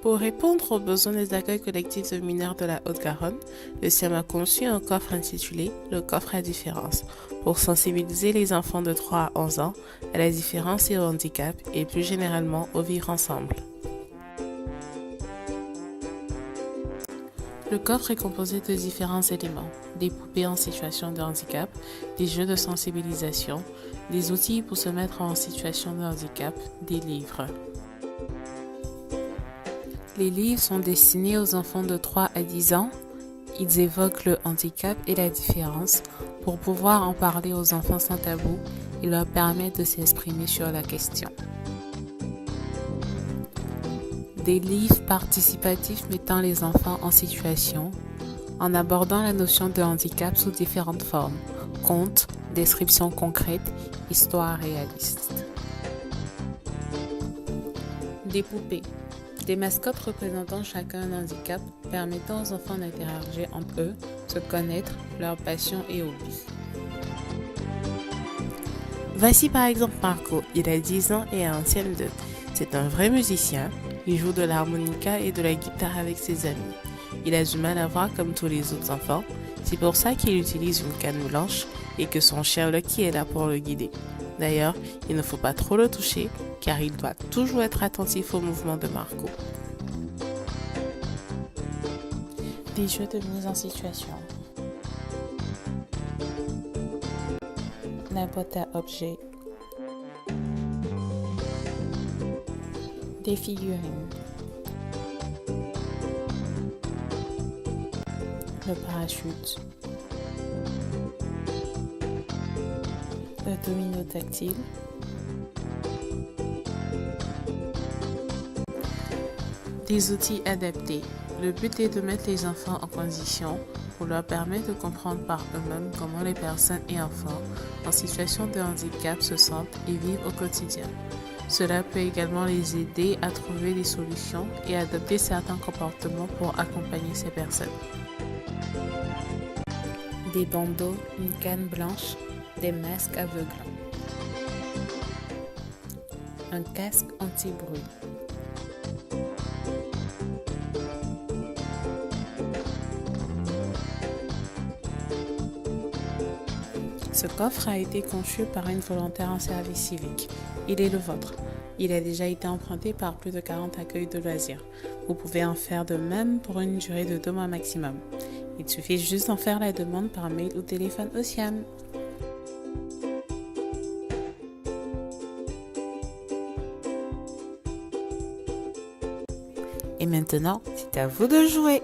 Pour répondre aux besoins des accueils collectifs de mineurs de la Haute-Garonne, le SIAM a conçu un coffre intitulé le coffre à différence pour sensibiliser les enfants de 3 à 11 ans à la différence et au handicap et plus généralement au vivre ensemble. Le coffre est composé de différents éléments, des poupées en situation de handicap, des jeux de sensibilisation, des outils pour se mettre en situation de handicap, des livres. Les livres sont destinés aux enfants de 3 à 10 ans. Ils évoquent le handicap et la différence pour pouvoir en parler aux enfants sans tabou et leur permettre de s'exprimer sur la question. Des livres participatifs mettant les enfants en situation, en abordant la notion de handicap sous différentes formes, contes, descriptions concrètes, histoires réalistes. Des poupées, des mascottes représentant chacun un handicap, permettant aux enfants d'interagir entre eux, se connaître, leurs passions et hobbies. Voici par exemple Marco, il a 10 ans et a un CM2. C'est un vrai musicien, il joue de l'harmonica et de la guitare avec ses amis. Il a du mal à voir comme tous les autres enfants, c'est pour ça qu'il utilise une canne blanche et que son chien Lucky est là pour le guider. D'ailleurs, il ne faut pas trop le toucher car il doit toujours être attentif aux mouvements de Marco. Des jeux de mise en situation. La boîte à objets. Des figurines. Le parachute. Le domino tactile. Des outils adaptés. Le but est de mettre les enfants en condition pour leur permettre de comprendre par eux-mêmes comment les personnes et enfants en situation de handicap se sentent et vivent au quotidien. Cela peut également les aider à trouver des solutions et adopter certains comportements pour accompagner ces personnes. Des bandeaux, une canne blanche, des masques aveuglants. Un casque anti-bruit. Ce coffre a été conçu par une volontaire en service civique. Il est le vôtre. Il a déjà été emprunté par plus de 40 accueils de loisirs. Vous pouvez en faire de même pour une durée de 2 mois maximum. Il suffit juste d'en faire la demande par mail ou téléphone au SIAM. Et maintenant, c'est à vous de jouer!